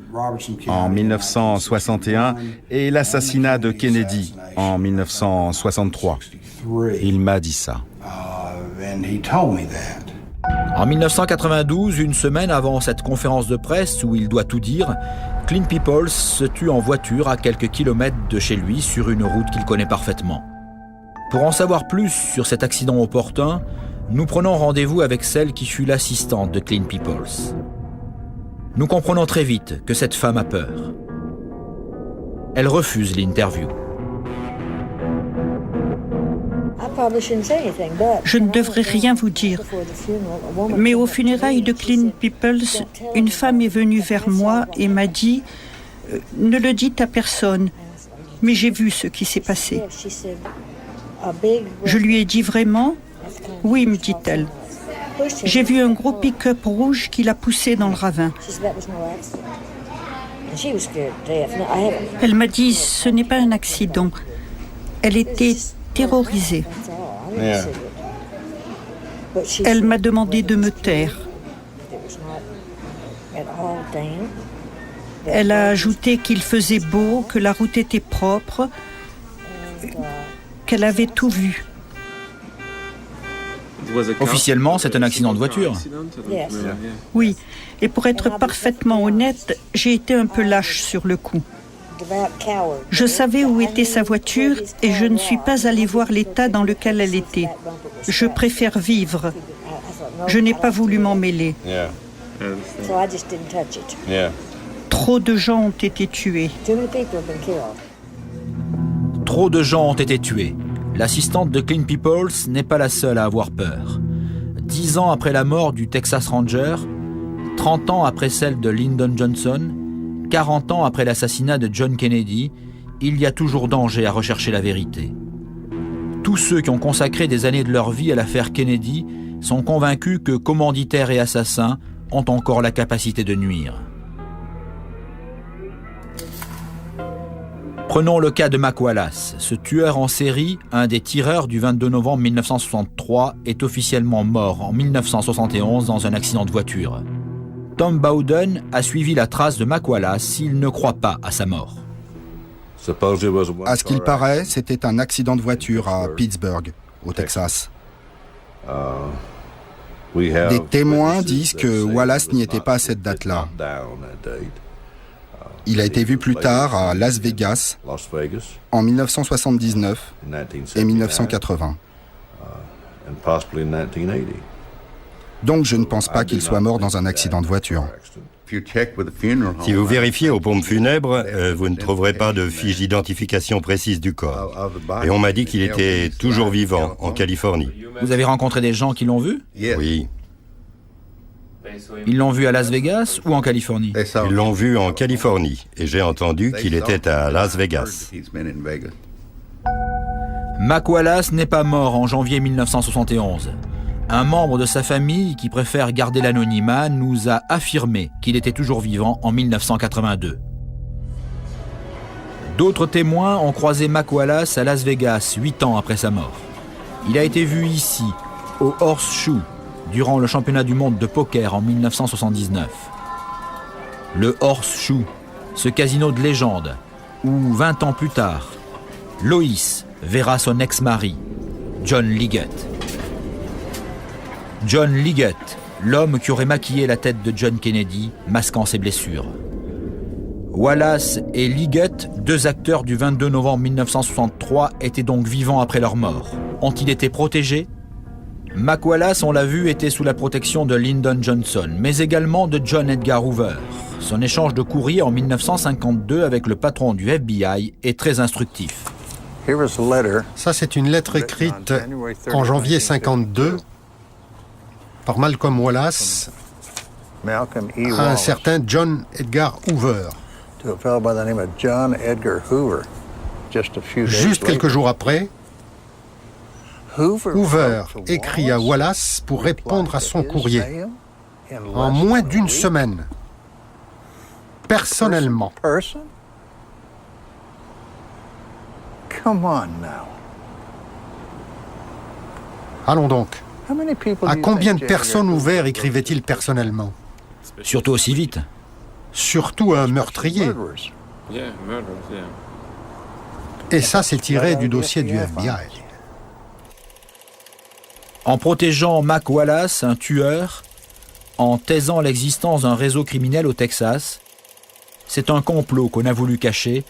en 1961 et l'assassinat de Kennedy en 1963. Il m'a dit ça. En 1992, une semaine avant cette conférence de presse où il doit tout dire, Clint Peoples se tue en voiture à quelques kilomètres de chez lui sur une route qu'il connaît parfaitement. Pour en savoir plus sur cet accident opportun, nous prenons rendez-vous avec celle qui fut l'assistante de Clint Peoples. Nous comprenons très vite que cette femme a peur. Elle refuse l'interview. Je ne devrais rien vous dire, mais aux funérailles de Clint Peoples, une femme est venue vers moi et m'a dit « Ne le dites à personne, mais j'ai vu ce qui s'est passé. » Je lui ai dit vraiment « Oui, me dit-elle. J'ai vu un gros pick-up rouge qui l'a poussé dans le ravin. » Elle m'a dit « Ce n'est pas un accident. » Elle était terrorisée. Elle m'a demandé de me taire. Elle a ajouté qu'il faisait beau, que la route était propre, qu'elle avait tout vu. Officiellement, c'est un accident de voiture. Oui, et pour être parfaitement honnête, j'ai été un peu lâche sur le coup. Je savais où était sa voiture et je ne suis pas allée voir l'état dans lequel elle était. Je préfère vivre. Je n'ai pas voulu m'en mêler. Trop de gens ont été tués. Trop de gens ont été tués. L'assistante de Clint Peoples n'est pas la seule à avoir peur. 10 ans après la mort du Texas Ranger, 30 ans après celle de Lyndon Johnson, 40 ans après l'assassinat de John Kennedy, il y a toujours danger à rechercher la vérité. Tous ceux qui ont consacré des années de leur vie à l'affaire Kennedy sont convaincus que commanditaires et assassins ont encore la capacité de nuire. Prenons le cas de Mac Wallace. Ce tueur en série, un des tireurs du 22 novembre 1963, est officiellement mort en 1971 dans un accident de voiture. Tom Bowden a suivi la trace de Mac Wallace s'il ne croit pas à sa mort. À ce qu'il paraît, c'était un accident de voiture à Pittsburgh, au Texas. Des témoins disent que Wallace n'y était pas à cette date-là. Il a été vu plus tard à Las Vegas, en 1979 et 1980. Donc je ne pense pas qu'il soit mort dans un accident de voiture. Si vous vérifiez aux pompes funèbres, vous ne trouverez pas de fiche d'identification précise du corps. Et on m'a dit qu'il était toujours vivant en Californie. Vous avez rencontré des gens qui l'ont vu ? Oui. Ils l'ont vu à Las Vegas ou en Californie ? Ils l'ont vu en Californie et j'ai entendu qu'il était à Las Vegas. Mac Wallace n'est pas mort en janvier 1971. Un membre de sa famille qui préfère garder l'anonymat nous a affirmé qu'il était toujours vivant en 1982. D'autres témoins ont croisé Mac Wallace à Las Vegas 8 ans après sa mort. Il a été vu ici, au Horseshoe, durant le championnat du monde de poker en 1979. Le Horseshoe, ce casino de légende, où 20 ans plus tard, Lois verra son ex-mari, John Liggett. John Liggett, l'homme qui aurait maquillé la tête de John Kennedy, masquant ses blessures. Wallace et Liggett, deux acteurs du 22 novembre 1963, étaient donc vivants après leur mort. Ont-ils été protégés ? Mac Wallace, on l'a vu, était sous la protection de Lyndon Johnson, mais également de John Edgar Hoover. Son échange de courrier en 1952 avec le patron du FBI est très instructif. Ça, c'est une lettre écrite en janvier 1952 par Malcolm Wallace à un certain John Edgar Hoover. Juste quelques jours après, Hoover écrit à Wallace pour répondre à son courrier. En moins d'une semaine. Personnellement. Allons donc. À combien de personnes Hoover écrivait-il personnellement? Surtout aussi vite. Surtout un meurtrier. Et ça, c'est tiré du dossier du FBI. En protégeant Mac Wallace, un tueur, en taisant l'existence d'un réseau criminel au Texas, c'est un complot qu'on a voulu cacher,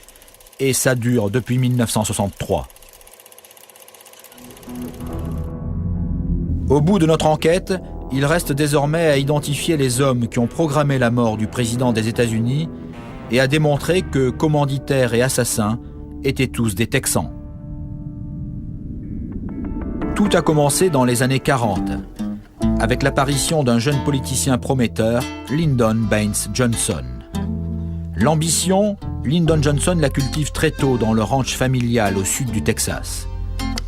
et ça dure depuis 1963. Au bout de notre enquête, il reste désormais à identifier les hommes qui ont programmé la mort du président des États-Unis et à démontrer que commanditaires et assassins étaient tous des Texans. Tout a commencé dans les années 40, avec l'apparition d'un jeune politicien prometteur, Lyndon Baines Johnson. L'ambition, Lyndon Johnson la cultive très tôt dans le ranch familial au sud du Texas.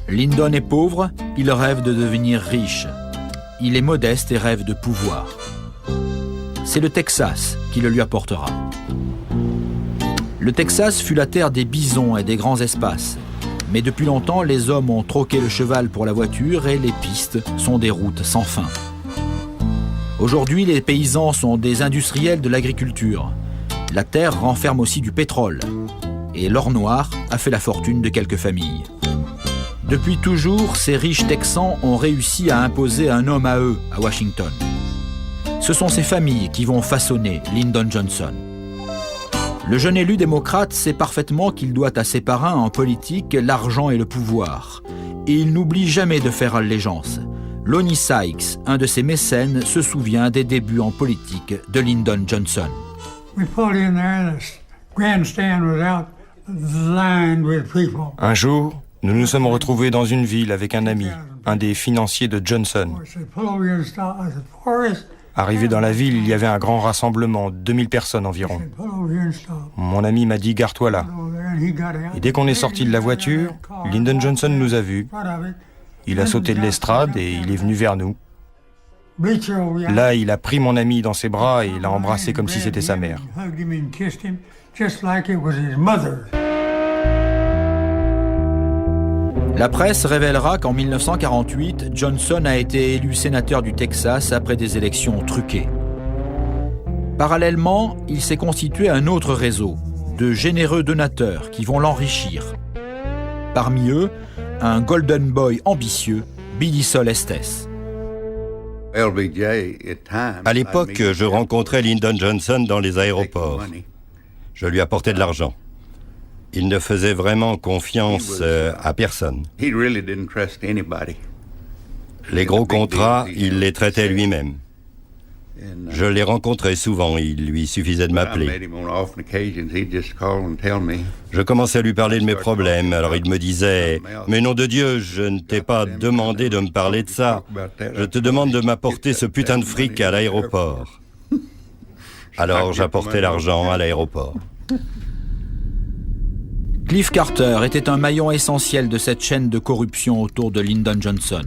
Lyndon est pauvre, il rêve de devenir riche. Il est modeste et rêve de pouvoir. C'est le Texas qui le lui apportera. Le Texas fut la terre des bisons et des grands espaces. Mais depuis longtemps, les hommes ont troqué le cheval pour la voiture et les pistes sont des routes sans fin. Aujourd'hui, les paysans sont des industriels de l'agriculture. La terre renferme aussi du pétrole. Et l'or noir a fait la fortune de quelques familles. Depuis toujours, ces riches Texans ont réussi à imposer un homme à eux à Washington. Ce sont ces familles qui vont façonner Lyndon Johnson. Le jeune élu démocrate sait parfaitement qu'il doit à ses parrains en politique l'argent et le pouvoir. Et il n'oublie jamais de faire allégeance. Lonnie Sykes, un de ses mécènes, se souvient des débuts en politique de Lyndon Johnson. Un jour, nous nous sommes retrouvés dans une ville avec un ami, un des financiers de Johnson. Arrivé dans la ville, il y avait un grand rassemblement, 2000 personnes environ. Mon ami m'a dit « Gare-toi là ». Et dès qu'on est sorti de la voiture, Lyndon Johnson nous a vus. Il a sauté de l'estrade et il est venu vers nous. Là, il a pris mon ami dans ses bras et l'a embrassé comme si c'était sa mère. La presse révélera qu'en 1948, Johnson a été élu sénateur du Texas après des élections truquées. Parallèlement, il s'est constitué un autre réseau de généreux donateurs qui vont l'enrichir. Parmi eux, un Golden Boy ambitieux, Billy Solestes. À l'époque, je rencontrais Lyndon Johnson dans les aéroports. Je lui apportais de l'argent. Il ne faisait vraiment confiance à personne. Les gros contrats, il les traitait lui-même. Je l'ai rencontré souvent, il lui suffisait de m'appeler. Je commençais à lui parler de mes problèmes, alors il me disait « Mais nom de Dieu, je ne t'ai pas demandé de me parler de ça. Je te demande de m'apporter ce putain de fric à l'aéroport. » Alors j'apportais l'argent à l'aéroport. Cliff Carter était un maillon essentiel de cette chaîne de corruption autour de Lyndon Johnson.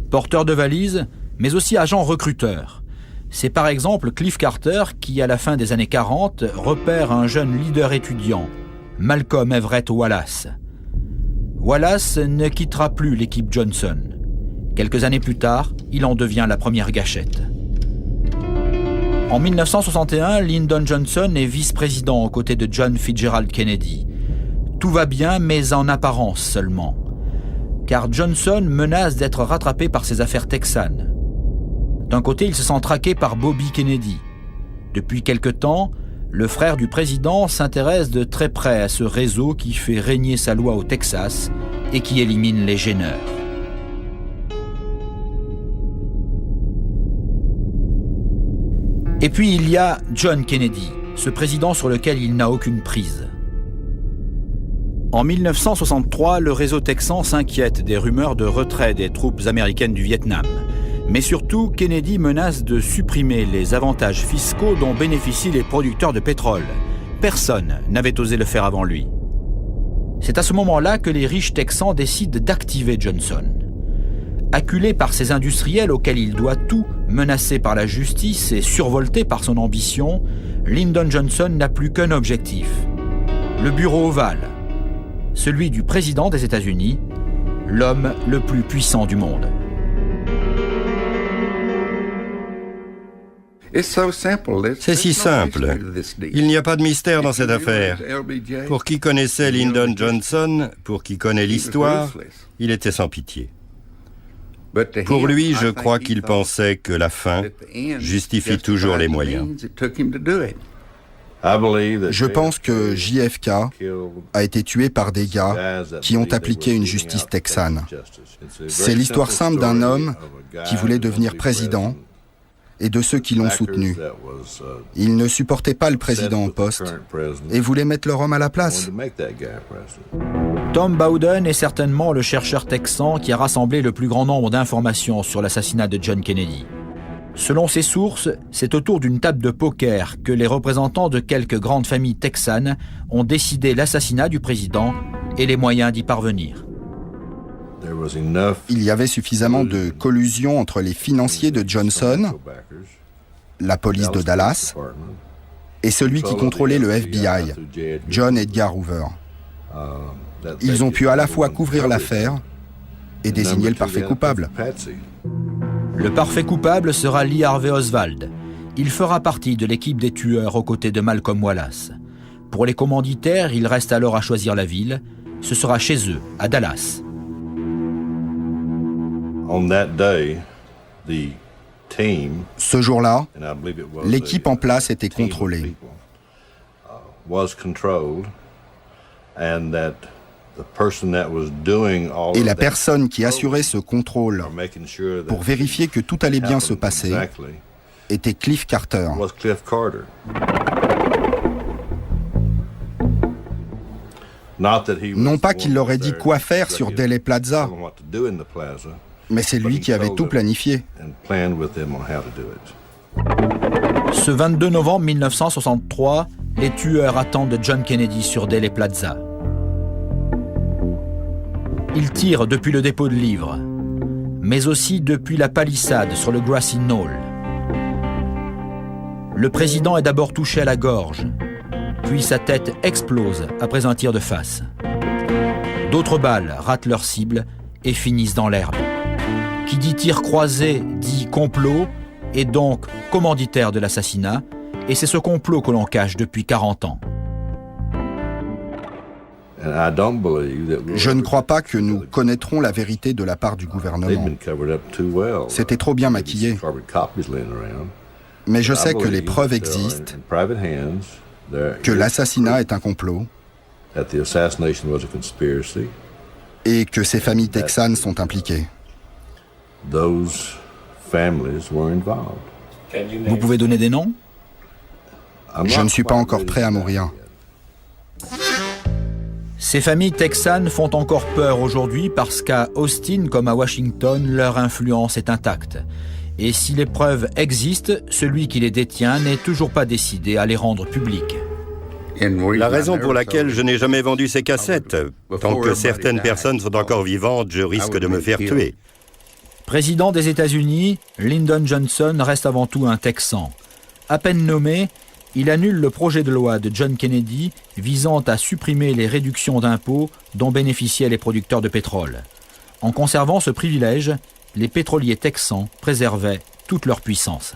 Porteur de valises, mais aussi agent recruteur. C'est par exemple Cliff Carter qui, à la fin des années 40, repère un jeune leader étudiant, Malcolm Everett Wallace. Wallace ne quittera plus l'équipe Johnson. Quelques années plus tard, il en devient la première gâchette. En 1961, Lyndon Johnson est vice-président aux côtés de John Fitzgerald Kennedy. Tout va bien, mais en apparence seulement. Car Johnson menace d'être rattrapé par ses affaires texanes. D'un côté, il se sent traqué par Bobby Kennedy. Depuis quelque temps, le frère du président s'intéresse de très près à ce réseau qui fait régner sa loi au Texas et qui élimine les gêneurs. Et puis il y a John Kennedy, ce président sur lequel il n'a aucune prise. En 1963, le réseau texan s'inquiète des rumeurs de retrait des troupes américaines du Vietnam. Mais surtout, Kennedy menace de supprimer les avantages fiscaux dont bénéficient les producteurs de pétrole. Personne n'avait osé le faire avant lui. C'est à ce moment-là que les riches Texans décident d'activer Johnson. Acculé par ces industriels auxquels il doit tout, menacé par la justice et survolté par son ambition, Lyndon Johnson n'a plus qu'un objectif, le bureau ovale, celui du président des États-Unis, l'homme le plus puissant du monde. C'est si simple. Il n'y a pas de mystère dans cette affaire. Pour qui connaissait Lyndon Johnson, pour qui connaît l'histoire, il était sans pitié. Pour lui, je crois qu'il pensait que la fin justifie toujours les moyens. Je pense que JFK a été tué par des gars qui ont appliqué une justice texane. C'est l'histoire simple d'un homme qui voulait devenir président et de ceux qui l'ont soutenu. Il ne supportait pas le président en poste et voulait mettre leur homme à la place. Tom Bowden est certainement le chercheur texan qui a rassemblé le plus grand nombre d'informations sur l'assassinat de John Kennedy. Selon ses sources, c'est autour d'une table de poker que les représentants de quelques grandes familles texanes ont décidé l'assassinat du président et les moyens d'y parvenir. Il y avait suffisamment de collusion entre les financiers de Johnson, la police de Dallas, et celui qui contrôlait le FBI, John Edgar Hoover. Ils ont pu à la fois couvrir l'affaire et désigner le parfait coupable. Le parfait coupable sera Lee Harvey Oswald. Il fera partie de l'équipe des tueurs aux côtés de Malcolm Wallace. Pour les commanditaires, il reste alors à choisir la ville. Ce sera chez eux, à Dallas. Ce jour-là, l'équipe en place était contrôlée. Et la personne qui assurait ce contrôle pour vérifier que tout allait bien se passer était Cliff Carter. Non pas qu'il leur ait dit quoi faire sur Dealey Plaza, mais c'est lui qui avait tout planifié. Ce 22 novembre 1963, les tueurs attendent John Kennedy sur Dealey Plaza. Ils tirent depuis le dépôt de livres, mais aussi depuis la palissade sur le Grassy Knoll. Le président est d'abord touché à la gorge, puis sa tête explose après un tir de face. D'autres balles ratent leur cible et finissent dans l'herbe. Qui dit tir croisé dit complot et donc commanditaire de l'assassinat, et c'est ce complot que l'on cache depuis 40 ans. Je ne crois pas que nous connaîtrons la vérité de la part du gouvernement. C'était trop bien maquillé. Mais je sais que les preuves existent, que l'assassinat est un complot, et que ces familles texanes sont impliquées. Vous pouvez donner des noms? Je ne suis pas encore prêt à mourir. Ces familles texanes font encore peur aujourd'hui parce qu'à Austin comme à Washington, leur influence est intacte. Et si les preuves existent, celui qui les détient n'est toujours pas décidé à les rendre publiques. La raison pour laquelle je n'ai jamais vendu ces cassettes, tant que certaines personnes sont encore vivantes, je risque de me faire tuer. Président des États-Unis, Lyndon Johnson reste avant tout un Texan. À peine nommé, il annule le projet de loi de John Kennedy visant à supprimer les réductions d'impôts dont bénéficiaient les producteurs de pétrole. En conservant ce privilège, les pétroliers texans préservaient toute leur puissance.